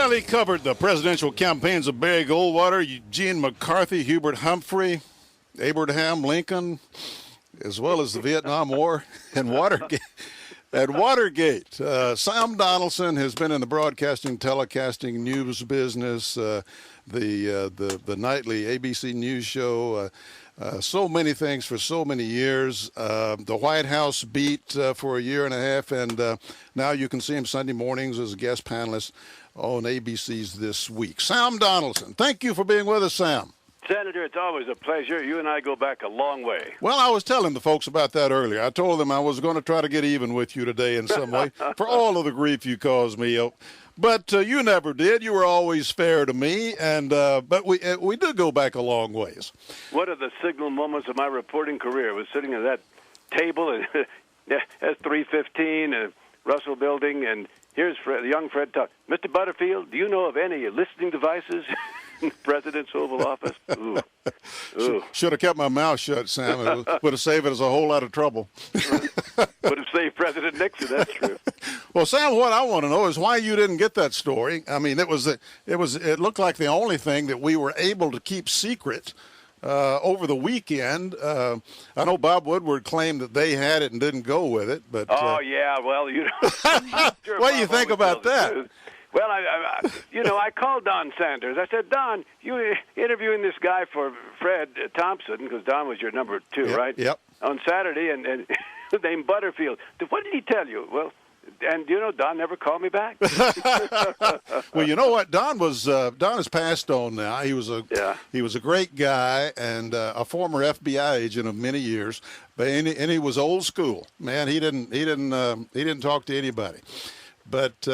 Well, he covered the presidential campaigns of Barry Goldwater, Eugene McCarthy, Hubert Humphrey, Abraham Lincoln, as well as the Vietnam War and Watergate. Sam Donaldson has been in the broadcasting, telecasting, news business, the nightly ABC News show, so many things for so many years. The White House beat for a year and a half, and now you can see him Sunday mornings as a guest panelist on ABC's This Week. Sam Donaldson, thank you for being with us, Sam. Senator, it's always a pleasure. You and I go back a long way. Well, I was telling the folks about that earlier. I told them I was going to try to get even with you today in some way for all of the grief you caused me. But you never did. You were always fair to me, and but we did go back a long ways. One of the signal moments of my reporting career was sitting at that table at S315, Russell Building, and here's young Fred talk. Mr. Butterfield, do you know of any listening devices in the President's Oval Office? Ooh. Ooh. Should have kept my mouth shut, Sam. It would have saved us a whole lot of trouble. Would have saved President Nixon, that's true. Well, Sam, what I want to know is why you didn't get that story. I mean, it looked like the only thing that we were able to keep secret over the weekend. I know Bob Woodward claimed that they had it and didn't go with it, but yeah, well, you know. Sure, what do you think about that? Well, I called Don Sanders. I said, Don, you interviewing this guy for Fred Thompson, because Don was your number two, yep, right? Yep. On Saturday, and named Butterfield. What did he tell you? Well, and you know, Don never called me back. Well, you know what? Don has passed on now. He was a great guy and a former FBI agent of many years, and he was old school. Man, he didn't talk to anybody, but.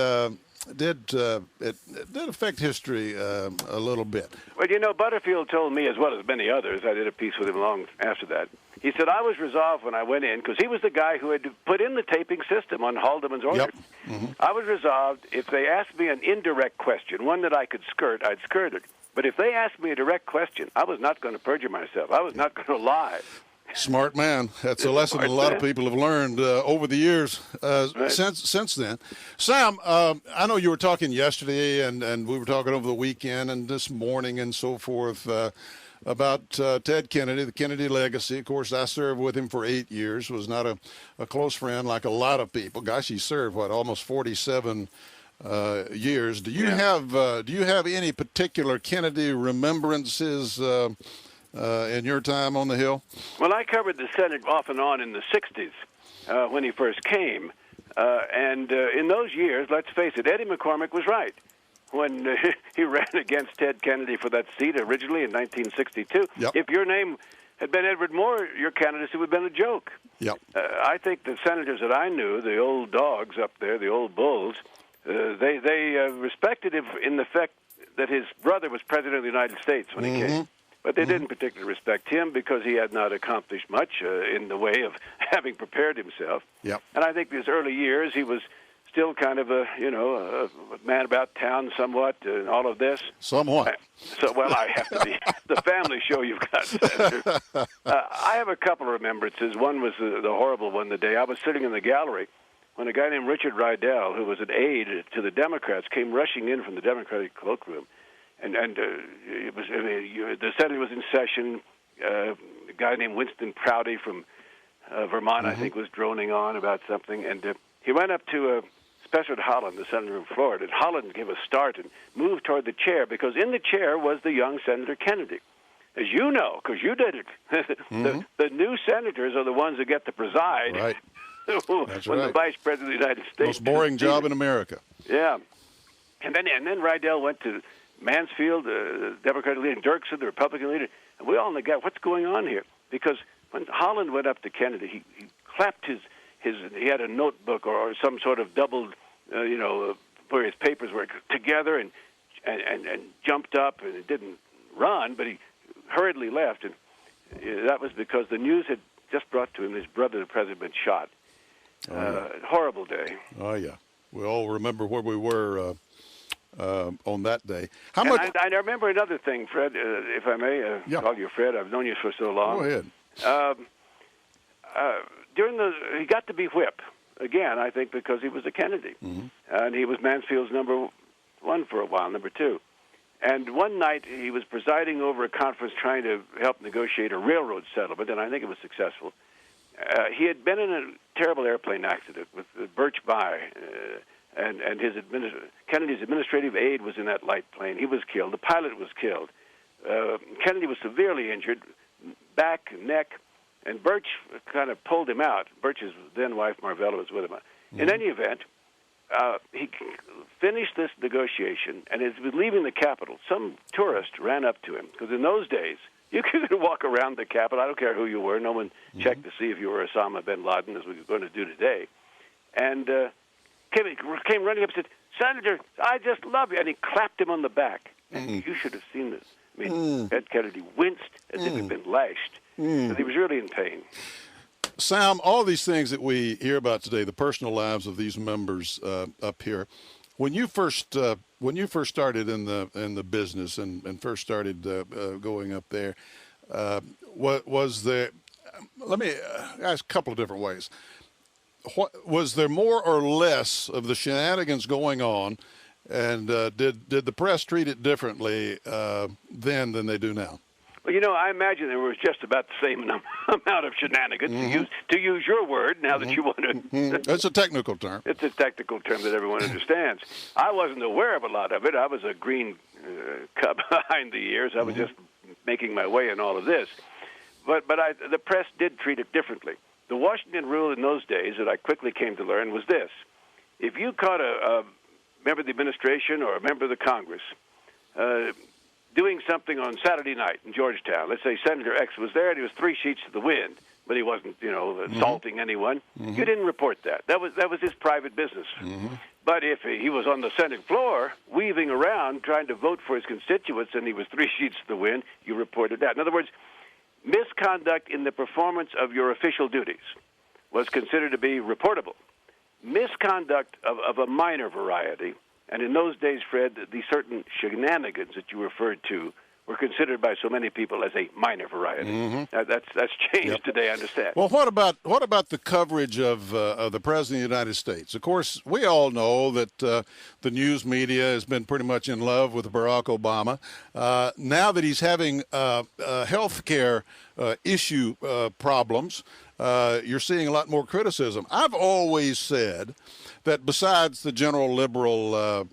It did affect history a little bit. Well, you know, Butterfield told me, as well as many others, I did a piece with him long after that. He said, I was resolved when I went in, because he was the guy who had put in the taping system on Haldeman's order. Yep. Mm-hmm. I was resolved, if they asked me an indirect question, one that I could skirt, I'd skirt it. But if they asked me a direct question, I was not going to perjure myself. I was not going to lie. Smart man. That's a lesson a lot of people have learned over the years right. since then. Sam, I know you were talking yesterday, and we were talking over the weekend and this morning and so forth about Ted Kennedy, the Kennedy legacy. Of course, I served with him for 8 years, was not a close friend like a lot of people. Gosh, he served, almost 47 years. Do you have any particular Kennedy remembrances in your time on the Hill? Well, I covered the Senate off and on in the 60s when he first came. And in those years, let's face it, Eddie McCormick was right when he ran against Ted Kennedy for that seat originally in 1962. Yep. If your name had been Edward Moore, your candidacy would have been a joke. Yep. I think the senators that I knew, the old dogs up there, the old bulls, they respected him in the fact that his brother was president of the United States when he came. But they didn't particularly respect him because he had not accomplished much in the way of having prepared himself. Yep. And I think his early years, he was still kind of a man about town somewhat, and all of this. Somewhat. I have to be the family show you've got, Senator. I have a couple of remembrances. One was the horrible one the day I was sitting in the gallery when a guy named Richard Rydell, who was an aide to the Democrats, came rushing in from the Democratic cloakroom. And the Senate was in session. A guy named Winston Prouty from Vermont, I think, was droning on about something. And he went up to Special Holland, the senator from Florida. And Holland gave a start and moved toward the chair because in the chair was the young Senator Kennedy. As you know, because you did it, the new senators are the ones that get to preside. Right. That's when right. the Vice President of the United States. Most boring job in America. Yeah. And then Rydell went to Mansfield, the Democratic leader, and Dirksen, the Republican leader, and we all got what's going on here. Because when Holland went up to Kennedy, he clapped his he had a notebook or some sort of doubled, where his papers were together and jumped up, and it didn't run, but he hurriedly left. And that was because the news had just brought to him his brother, the president, had been shot. Horrible day. Oh, yeah. We all remember where we were on that day. I remember another thing, Fred, if I may. Call you Fred. I've known you for so long. Go ahead. He got to be whip again. I think because he was a Kennedy, and he was Mansfield's number one for a while, number two. And one night he was presiding over a conference trying to help negotiate a railroad settlement, and I think it was successful. He had been in a terrible airplane accident with Birch Bayh, and Kennedy's administrative aide was in that light plane. He was killed. The pilot was killed. Kennedy was severely injured, back, neck, and Birch kind of pulled him out. Birch's then wife, Marvella, was with him. In any event, he finished this negotiation, and as he was leaving the Capitol, some tourist ran up to him, because in those days, you could walk around the Capitol. I don't care who you were. No one checked to see if you were Osama bin Laden, as we're going to do today. And came running up and said, "Senator, I just love you." And he clapped him on the back. And you should have seen this. I mean, Ted Kennedy winced as if he'd been lashed. But he was really in pain. Sam, all these things that we hear about today, the personal lives of these members up here, when you first started in the business and first started going up there, what was there? Let me ask a couple of different ways. Was there more or less of the shenanigans going on, and did the press treat it differently then than they do now? Well, I imagine there was just about the same amount of shenanigans, to use your word, now that you want to. It's a technical term. It's a technical term that everyone understands. I wasn't aware of a lot of it. I was a green cub behind the years. I was just making my way in all of this. But the press did treat it differently. The Washington rule in those days that I quickly came to learn was this. If you caught a member of the administration or a member of the Congress doing something on Saturday night in Georgetown, let's say Senator X was there and he was 3 sheets to the wind, but he wasn't, assaulting anyone, you didn't report that. That was his private business. But if he was on the Senate floor weaving around trying to vote for his constituents and he was 3 sheets to the wind, you reported that. In other words, misconduct in the performance of your official duties was considered to be reportable. Misconduct of a minor variety, and in those days, Fred, the certain shenanigans that you referred to were considered by so many people as a minor variety. That's changed today, I understand. Well, what about the coverage of the President of the United States? Of course, we all know that the news media has been pretty much in love with Barack Obama. Now that he's having health care issue problems, you're seeing a lot more criticism. I've always said that besides the general liberal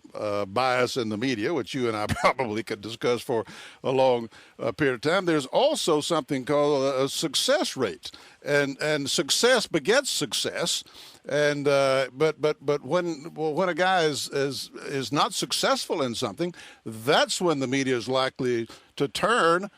bias in the media, which you and I probably could discuss for a long period of time, there's also something called a success rate, and success begets success. And but when a guy is not successful in something, that's when the media is likely to turn.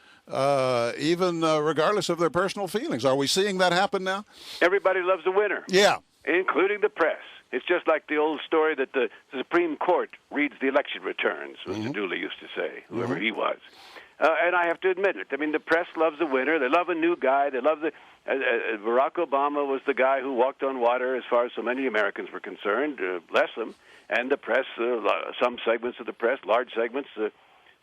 Even regardless of their personal feelings. Are we seeing that happen now? Everybody loves a winner. Yeah. Including the press. It's just like the old story that the Supreme Court reads the election returns, Mr. Dooley used to say, whoever he was. And I have to admit it. I mean, the press loves a winner. They love a new guy. They love Barack Obama was the guy who walked on water as far as so many Americans were concerned, bless them. And the press, some segments of the press, large segments,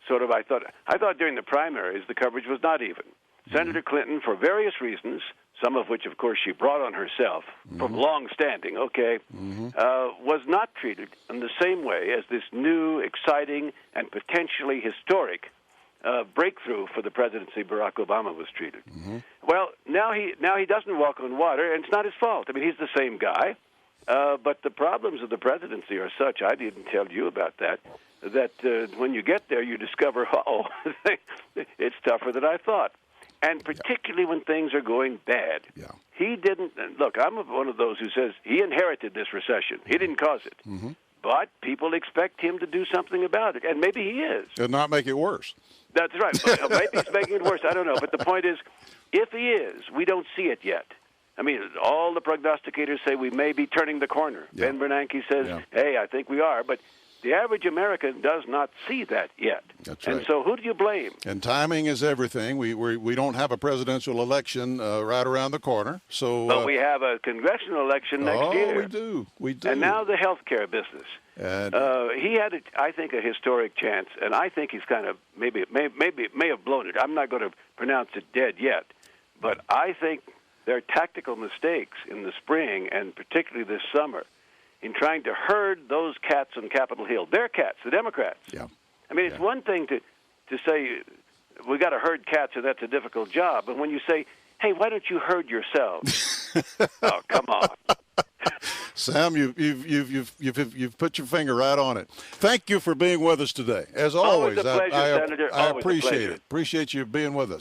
I thought during the primaries the coverage was not even. Senator Clinton, for various reasons, some of which, of course, she brought on herself from long-standing, was not treated in the same way as this new, exciting, and potentially historic breakthrough for the presidency Barack Obama was treated. Well, now he doesn't walk on water, and it's not his fault. I mean, he's the same guy, but the problems of the presidency are such, I didn't tell you about that when you get there, you discover, it's tougher than I thought. And particularly when things are going bad. Yeah. He didn't, look, I'm one of those who says he inherited this recession. He didn't cause it. But people expect him to do something about it, and maybe he is. And not make it worse. That's right. Maybe he's making it worse. I don't know. But the point is, if he is, we don't see it yet. I mean, all the prognosticators say we may be turning the corner. Yeah. Ben Bernanke says, hey, I think we are. But the average American does not see that yet. That's right. And so who do you blame? And timing is everything. We don't have a presidential election right around the corner. But we have a congressional election next year. We do. And now the health care business. He had, I think, a historic chance, and I think he's kind of may have blown it. I'm not going to pronounce it dead yet, but I think there are tactical mistakes in the spring and particularly this summer. in trying to herd those cats on Capitol Hill. They're cats, the Democrats. Yeah. I mean, it's one thing to say we got to herd cats and that's a difficult job, but when you say, hey, why don't you herd yourselves? Oh, come on. Sam, you've put your finger right on it. Thank you for being with us today. As always, Always a pleasure, Senator. I Always a appreciate pleasure. it. Appreciate you being with us.